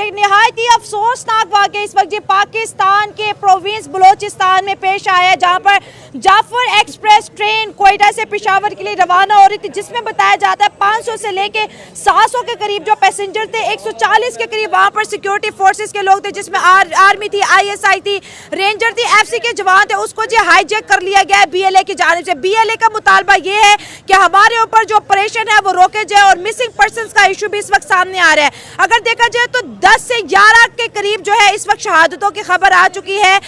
एक निहायत ही अफसोसनाक वाक़या इस वक्त पाकिस्तान के प्रोविंस बलोचिस्तान में पेश आया है, जहां पर जाफर एक्सप्रेस ट्रेन कोयटा से पेशावर के लिए रवाना हो रही थी, जिसमें बताया जाता है 500 से लेके 700 के करीब जो पैसेंजर थे, 140 के करीब वहां पर सिक्योरिटी फोर्सेस के लोग थे, जिसमें आर्मी थी, ISI थी, रेंजर थी, FC के जवान थे। उसको जो हाईजैक कर लिया गया है BLA की जानिब से। BLA का मुतालबा ये है कि हमारे ऊपर जो ऑपरेशन है वो रोके जाए और मिसिंग पर्सनस का इशू भी इस वक्त सामने आ रहा है। अगर देखा जाए तो 10 से 11 के करीब जो है इस वक्त शहादतों की खबर आ चुकी है।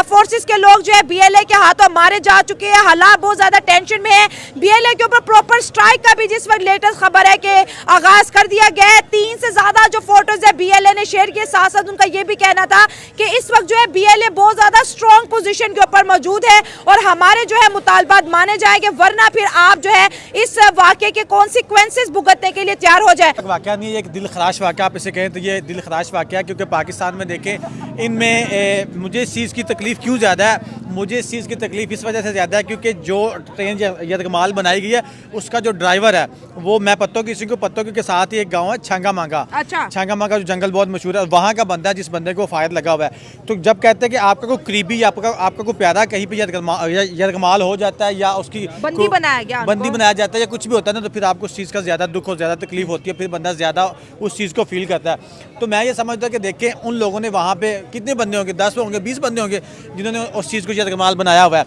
फोर्सेस के लोग जो है BLA के हाथों मारे जा चुके हैं। हालात बहुत ज्यादा टेंशन में है। BLA के ऊपर प्रॉपर स्ट्राइक का भी जिस वक्त लेटेस्ट खबर है कि आगाज कर दिया गया है। 3 से ज्यादा जो फोटोज है BLA ने शेयर किए। साथ साथ उनका ये भी कहना था कि इस वक्त जो है BLA बहुत ज्यादा स्ट्रॉन्ग पोजीशन के ऊपर मौजूद है और हमारे जो है मुतालबात माने जाएंगे, वरना फिर आप जो है इस वाक़े के कॉन्सिक्वेंसेस भुगतने के लिए तैयार हो जाए। वाक़या नहीं है, एक दिल खराश वाक़या आप इसे कहें तो ये दिल खराश वाक़या है, क्योंकि पाकिस्तान में देखें इनमें मुझे इस चीज़ की तकलीफ़ क्यों ज़्यादा है। मुझे इस चीज़ की तकलीफ़ इस वजह से ज़्यादा है क्योंकि जो ट्रेन यरगमाल बनाई गई है उसका जो ड्राइवर है वो मैं पत्तों किसी को पत्तों के साथ ही एक गाँव है छांगा मांगा। अच्छा। छांगा मांगा जो जंगल बहुत मशहूर है, वहाँ का बंदा है जिस बंदे को फायर लगा हुआ है। तो जब कहते हैं कि आपका कोई करीबी या आपका कोई प्यारा कहीं पर यरगमाल हो जाता है या उसकी बंदी बनाया जाता है या कुछ भी होता है ना, तो फिर आपको उस चीज़ का ज़्यादा दुख और ज़्यादा तकलीफ होती है, फिर बंदा ज़्यादा उस चीज़ को फील करता है। तो मैं ये समझता कि देखें उन लोगों ने वहाँ पे कितने बंदे होंगे, 10 होंगे, 20 बंदे होंगे जिन्होंने उस चीज़ को यरगमाल बनाया हुआ है।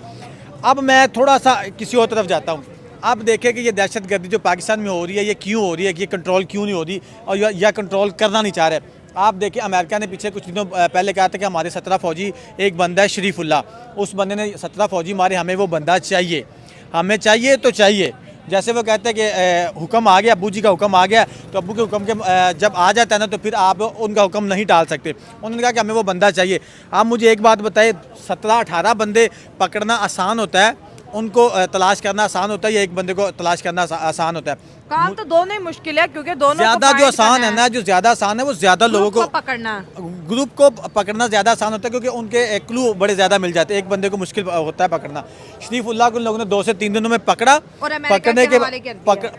अब मैं थोड़ा सा किसी और तरफ जाता हूँ। अब देखें कि ये दहशतगर्दी जो पाकिस्तान में हो रही है ये क्यों हो रही है, कि ये कंट्रोल क्यों नहीं हो रही और या कंट्रोल करना नहीं चाह रहे। आप देखिए अमेरिका ने पीछे कुछ दिनों पहले कहा था कि हमारे 17 फौजी, एक बंदा है शरीफुल्ला, उस बंदे ने 17 फौजी मारे, हमें वो बंदा चाहिए, हमें चाहिए तो चाहिए। जैसे वो कहते हैं कि हुक्म आ गया, अब्बू जी का हुक्म आ गया, तो अब्बू के हुक्म के जब आ जाता है ना तो फिर आप उनका हुक्म नहीं टाल सकते। उन्होंने कहा कि हमें वो बंदा चाहिए। आप मुझे एक बात बताइए, 17-18 बंदे पकड़ना आसान होता है, उनको तलाश करना आसान होता है या एक बंदे को तलाश करना आसान होता है? काम तो दोनों ही मुश्किल है, क्योंकि दोनों ज्यादा जो आसान है ना, जो ज्यादा आसान है वो ज्यादा लोगों को पकड़ना, ग्रुप को पकड़ना ज्यादा आसान होता है, क्योंकि उनके क्लू बड़े ज्यादा मिल जाते हैं। एक बंदे को मुश्किल होता है पकड़ना। शरीफुल्लाह को लोगों ने 2 से 3 दिनों में पकड़ा, पकड़ने के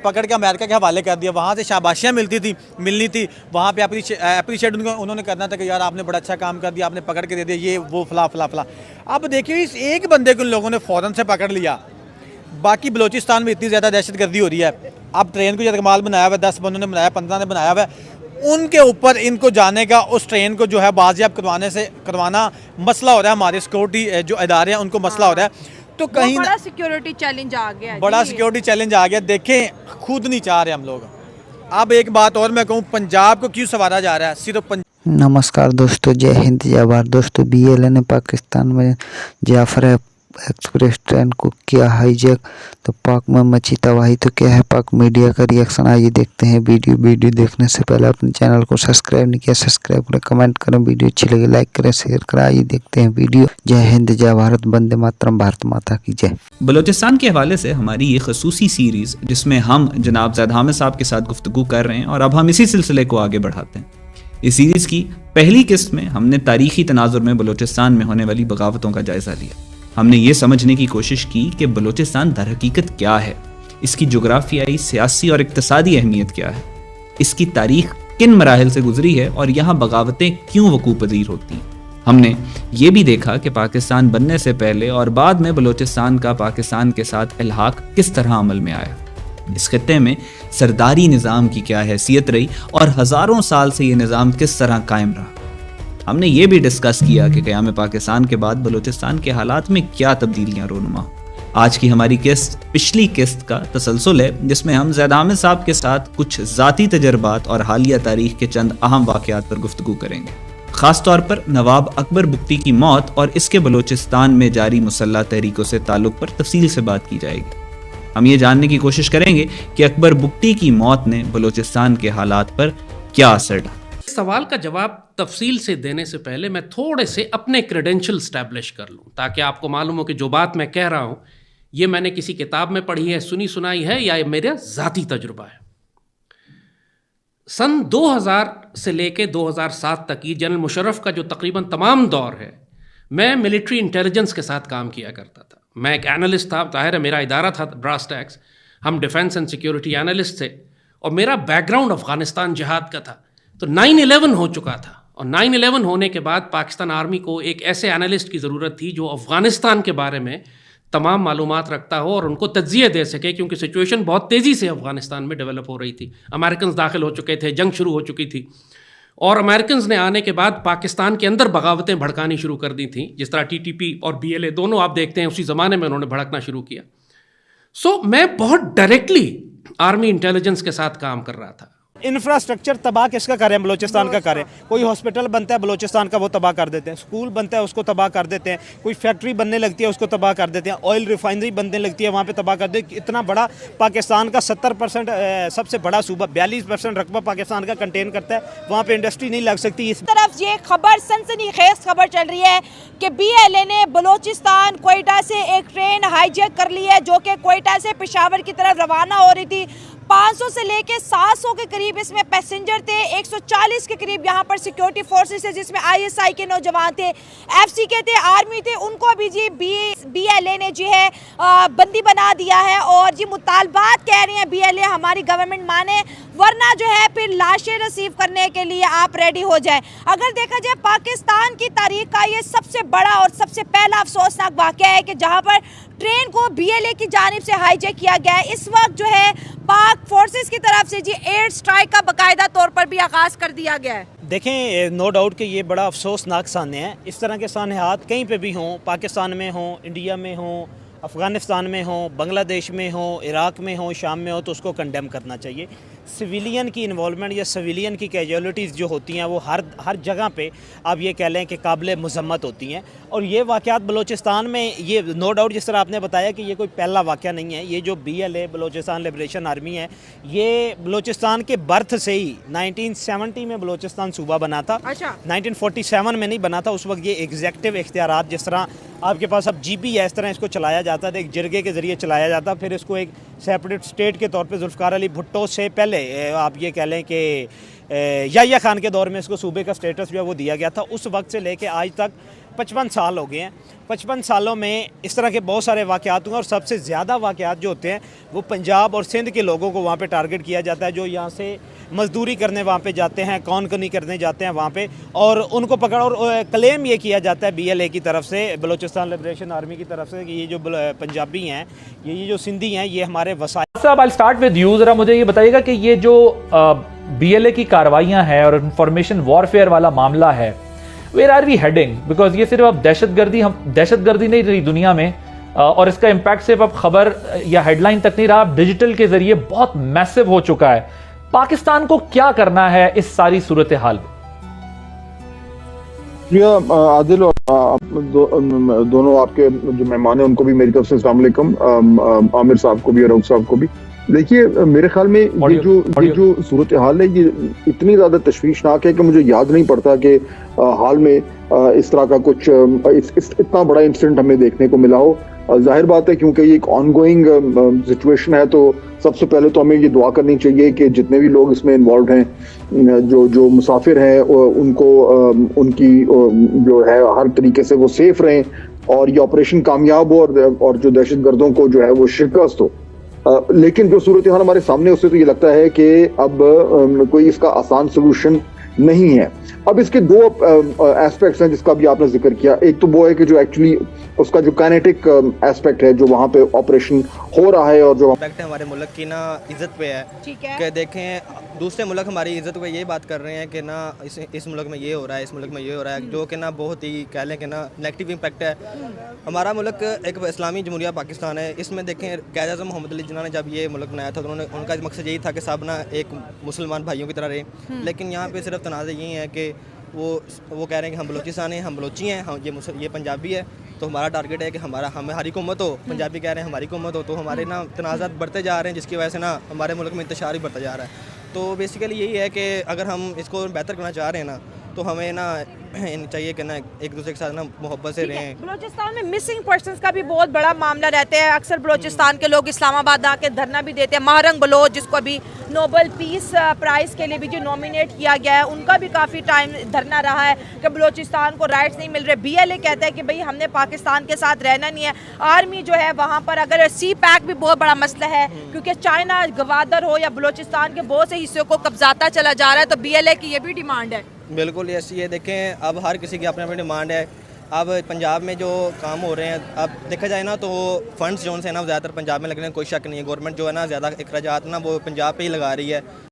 पकड़ के अमेरिका के हवाले कर दिया। वहाँ से शाबाशियाँ मिलनी थी, वहाँ पे अप्रिशिएट उन्होंने करना था कि यार आपने बड़ा अच्छा काम कर दिया, आपने पकड़ के दे दिया, ये वो फला फला फला। अब देखिए इस एक बंदे को लोगों ने फ़ौरन से पकड़ लिया। बाकी बलोचिस्तान में इतनी ज़्यादा दहशतगर्दी हो रही है। अब ट्रेन को यरगमाल बनाया हुआ है, 10 बंदों ने बनाया, 15 ने बनाया हुआ है, उनके ऊपर इनको जाने का, उस ट्रेन को जो है बाजियाब करवाना मसला हो रहा है। हमारे सिक्योरिटी जो इदारे हैं उनको मसला हो रहा है। तो कहीं बड़ा सिक्योरिटी चैलेंज आ गया, बड़ा सिक्योरिटी चैलेंज आ गया। देखें खुद नहीं चाह रहे हम लोग। अब एक बात और मैं कहूँ, पंजाब को क्यों सवारा जा रहा है सिर्फ नमस्कार दोस्तों, जय हिंद जय भारत। दोस्तों BLA ने पाकिस्तान में जाफर एक्सप्रेस ट्रेन को किया हाईजैक, तो पाक में मची तबाही। तो क्या है पाक मीडिया का रिएक्शन, आइए देखते हैं। वीडियो देखने से पहले अपने चैनल को सब्सक्राइब नहीं किया, सब्सक्राइब करें, कमेंट करें, वीडियो अच्छी लगे लाइक करें, शेयर करें। आइए देखते हैं वीडियो। जय हिंद जय भारत, वंदे मातरम, भारत माता की जय। बलोचिस्तान के हवाले से हमारी ये खसूसी सीरीज, जिसमें हम जनाब ज़ैद हामिद साहब के साथ गुफ्तगू कर रहे हैं और अब हम इसी सिलसिले को आगे बढ़ाते हैं। इस सीरीज़ की पहली किस्त में हमने तारीखी तनाजुर में बलोचिस्तान में होने वाली बगावतों का जायज़ा लिया। हमने ये समझने की कोशिश की कि बलोचिस्तान दर हकीकत क्या है, इसकी जोग्राफियाई, सियासी और इक्तसादी अहमियत क्या है, इसकी तारीख किन मराहिल से गुजरी है और यहाँ बगावतें क्यों वकूअ पज़ीर होती हैं। हमने ये भी देखा कि पाकिस्तान बनने से पहले और बाद में बलोचिस्तान का पाकिस्तान के साथ इल्हाक किस तरह अमल में आया, इस खित्ते में सरदारी निज़ाम की क्या हैसियत रही और हज़ारों साल से ये निज़ाम किस तरह कायम रहा। हमने ये भी डिस्कस किया कि क़याम पाकिस्तान के बाद बलूचिस्तान के हालात में क्या तब्दीलियाँ रोनुमा। आज की हमारी किस्त पिछली किस्त का तसलसल है, जिसमें हम ज़ैद हामिद साहब के साथ कुछ ज़ाती तजर्बात और हालिया तारीख के चंद अहम वाक़यात पर गुफ्तगू करेंगे। ख़ास तौर पर नवाब अकबर बुगटी की मौत और इसके बलूचिस्तान में जारी मुसल्लह तहरीकों से ताल्लुक़ पर तफसील से बात की जाएगी। हम ये जानने की कोशिश करेंगे कि अकबर बुगटी की मौत ने बलूचिस्तान के हालात पर क्या असर डाला। सवाल का जवाब तफसील से देने से पहले मैं थोड़े से अपने क्रेडेंशियल स्टैब्लिश कर लूँ, ताकि आपको मालूम हो कि जो बात मैं कह रहा हूँ ये मैंने किसी किताब में पढ़ी है, सुनी सुनाई है, या ये मेरा ज़ाती तजुर्बा है। सन 2000 से लेके 2007 तक की जनरल मुशर्रफ का जो तकरीबन तमाम दौर है, मैं मिलिट्री इंटेलिजेंस के साथ काम किया करता था। मैं एक एनालिस्ट था, जाहिर है मेरा इदारा था ब्रास टैक्स, हम डिफेंस एंड सिक्योरिटी एनालिस्ट थे, और मेरा बैकग्राउंड अफगानिस्तान जिहाद का था। तो 9/11 हो चुका था और 9/11 होने के बाद पाकिस्तान आर्मी को एक ऐसे एनालिस्ट की ज़रूरत थी जो अफ़गानिस्तान के बारे में तमाम मालूमात रखता हो और उनको तज्ज़िया दे सके, क्योंकि सिचुएशन बहुत तेज़ी से अफ़गानिस्तान में डेवलप हो रही थी। अमेरिकन दाखिल हो चुके थे, जंग शुरू हो चुकी थी, और अमेरिकन ने आने के बाद पाकिस्तान के अंदर बगावतें भड़कानी शुरू कर दी थी, जिस तरह TTP और BLA दोनों आप देखते हैं उसी ज़माने में उन्होंने भड़कना शुरू किया। सो मैं बहुत डायरेक्टली आर्मी इंटेलिजेंस के साथ काम कर रहा था। इंफ्रास्ट्रक्चर तबाह किसका करें? बलोचिस्तान का करें। कोई हॉस्पिटल बनता है बलोचिस्तान का, वो तबाह कर देते हैं। स्कूल बनता है उसको तबाह कर देते हैं। कोई फैक्ट्री बनने लगती है उसको तबाह कर देते हैं। ऑयल रिफाइनरी बनने लगती है वहाँ पे तबाह कर देते हैं। इतना बड़ा पाकिस्तान का 70% सबसे बड़ा सूबा 42% रकबा पाकिस्तान का कंटेन करता है, वहाँ पर इंडस्ट्री नहीं लग सकती। इस तरफ ये खबर, सनसनीखेज खबर चल रही है कि BLA ने बलोचिस्तान कोयटा से एक ट्रेन हाईजैक कर ली है जो कि कोयटा से पेशावर की तरफ रवाना हो रही थी। 500 से लेके 700 के करीब इसमें पैसेंजर थे। 140 के करीब यहाँ पर सिक्योरिटी फोर्सेस है, जिसमें ISI के नौजवान थे, FC के थे, आर्मी थे। उनको भी जी BLA ने जो है बंदी बना दिया है और जी मुतालबात कह रहे हैं BLA हमारी गवर्नमेंट माने, वरना जो है फिर लाशें रिसीव करने के लिए आप रेडी हो जाएं। अगर देखा जाए पाकिस्तान की तारीख का ये सबसे बड़ा और सबसे पहला अफसोसनाक वाक़या है कि जहाँ पर ट्रेन को BLA की जानिब से हाईजैक किया गया है। इस वक्त जो है पाक फोर्सेस की तरफ से जी एयर स्ट्राइक का बाकायदा तौर पर भी आगाज़ कर दिया गया है। देखें, नो डाउट कि ये बड़ा अफसोसनाक सान्य है। इस तरह के सान्यात कहीं पे भी हों, पाकिस्तान में हों, इंडिया में हों, अफ़गानिस्तान में हों, बांग्लादेश में हों, इराक़ में हों, शाम में हो, तो उसको कंडेम करना चाहिए। सिविलियन की इन्वॉल्वमेंट या सिविलियन की कैजुअलिटीज़ जो होती हैं वो हर जगह पे आप ये कह लें कि काबिल मज़म्मत होती हैं। और ये वाक़यात बलूचिस्तान में, ये नो डाउट जिस तरह आपने बताया कि ये कोई पहला वाक़या नहीं है। ये जो BLA बलूचिस्तान लिबरेशन आर्मी है, ये बलूचिस्तान के बर्थ से ही 1970 में बलूचिस्तान सूबा बना था। अच्छा। 1947 में नहीं बना था। उस वक्त ये एग्जेक्टिव इख्तियारात, जिस तरह आपके पास अब GB है, इस तरह इसको चलाया जाता था, एक जिरगे के ज़रिए चलाया जाता। फिर इसको एक सेपरेट स्टेट के तौर पे जुल्फ़िकार अली भुट्टो से पहले आप ये कह लें कि याह्या खान के दौर में इसको सूबे का स्टेटस जो है वो दिया गया था। उस वक्त से लेके आज तक 55 साल हो गए हैं। 55 सालों में इस तरह के बहुत सारे वाक़यात हुए और सबसे ज़्यादा वाक़यात जो होते हैं वो पंजाब और सिंध के लोगों को वहाँ पे टारगेट किया जाता है, जो यहाँ से मजदूरी करने वहाँ पे जाते हैं, कौन-कनी करने जाते हैं वहाँ पे, और उनको पकड़, और क्लेम ये किया जाता है BLA की तरफ से, बलूचिस्तान लिबरेशन आर्मी की तरफ से, कि ये जो पंजाबी हैं, ये जो सिंधी हैं, ये हमारे वसाइल। साहब, आई स्टार्ट विद यू। ज़रा मुझे ये बताइएगा कि ये जो BLA की कार्रवाइयाँ हैं और इंफॉर्मेशन वॉरफेयर वाला मामला है, where are we heading? Because ये सिर्फ अब दहशतगर्दी नहीं रही दुनिया में, और इसका इम्पैक्ट सिर्फ अब खबर या हेडलाइन तक नहीं रहा, अब डिजिटल के जरिए बहुत मैसिव हो चुका है। पाकिस्तान को क्या करना है इस सारी सूरत हाल में? आदिल और दोनों आपके जो मेहमान हैं उनको भी मेरी तरफ से अस्सलाम वालेकुम, आमिर साहब को भी और रऊफ साहब को भी। देखिए, मेरे ख्याल में ये जो सूरत हाल है, ये इतनी ज्यादा तशवीशनाक है कि मुझे याद नहीं पड़ता कि हाल में इस तरह का कुछ इतना बड़ा इंसिडेंट हमें देखने को मिला हो। जाहिर बात है, क्योंकि ये एक ऑनगोइंग सिचुएशन है, तो सबसे पहले तो हमें ये दुआ करनी चाहिए कि जितने भी लोग इसमें इन्वॉल्व हैं, जो मुसाफिर हैं, उनको उनकी जो है हर तरीके से वो सेफ रहें और ये ऑपरेशन कामयाब हो और जो दहशतगर्दों को जो है वो शिकस्त हो। लेकिन जो सूरत हाल हमारे सामने, उससे तो ये लगता है कि अब कोई इसका आसान सोल्यूशन नहीं है। अब इसके दो एस्पेक्ट्स हैं जिसका भी आपने जिक्र किया। एक तो वो है कि जो एक्चुअली उसका जो काइनेटिक एस्पेक्ट है, जो वहाँ पे ऑपरेशन हो रहा है, और जो इम्पैक्ट है हमारे मुल्क की ना इज़्ज़त पे है। ठीक है। कि देखें, दूसरे मुल्क हमारी इज़्ज़त पे ये बात कर रहे हैं कि ना इस मुल्क में ये हो रहा है, इस मुल्क में ये हो रहा है, जो कि ना बहुत ही कह लें कि ना नेगेटिव इम्पैक्ट है। हमारा मुल्क एक इस्लामी जमहूरिया पाकिस्तान है। इसमें देखें, क़ायद-ए-आज़म मोहम्मद अली जिन्ना ने जब ये मुल्क बनाया था, तो उनका मकसद यही था कि सब ना एक मुसलमान भाइयों की तरह रहे। लेकिन यहाँ पर सिर्फ तनाज़ा यही है कि वो कह रहे हैं कि हम बलोचिस्तान हैं, हम बलोची हैं, हम ये पंजाबी है, तो हमारा टारगेट है कि हमारी हुकूमत हो। पंजाबी कह रहे हैं हमारी हुकूमत हो, तो हमारे ना तनाज़ात बढ़ते जा रहे हैं, जिसकी वजह से ना हमारे मुल्क में इंतशार भी बढ़ता जा रहा है। तो बेसिकली यही है कि अगर हम इसको बेहतर करना चाह रहे हैं ना, तो हमें ना चाहिए कि ना एक दूसरे के साथ ना मोहब्बत से रहें। बलूचिस्तान में मिसिंग पर्सन्स का भी बहुत बड़ा मामला रहता है। अक्सर बलूचिस्तान के लोग इस्लामाबाद आके धरना भी देते हैं। महारंग बलोच, जिसको अभी नोबल पीस प्राइज़ के लिए भी जो नॉमिनेट किया गया है, उनका भी काफ़ी टाइम धरना रहा है कि बलूचिस्तान को राइट्स नहीं मिल रहे। BLA कहता है कि भाई हमने पाकिस्तान के साथ रहना नहीं है। आर्मी जो है वहाँ पर, अगर CPAC भी बहुत बड़ा मसला है, क्योंकि चाइना गवादर हो या बलूचिस्तान के बहुत से हिस्सों को कब्जाता चला जा रहा है, तो BLA की ये भी डिमांड है। बिल्कुल ये देखें, अब हर किसी की अपनी अपनी डिमांड है। अब पंजाब में जो काम हो रहे हैं, अब देखा जाए ना तो फंड्स जो है ना ज़्यादातर पंजाब में लगने में कोई शक नहीं है। गवर्नमेंट जो है ना ज़्यादा अखराजात ना वो पंजाब पे ही लगा रही है।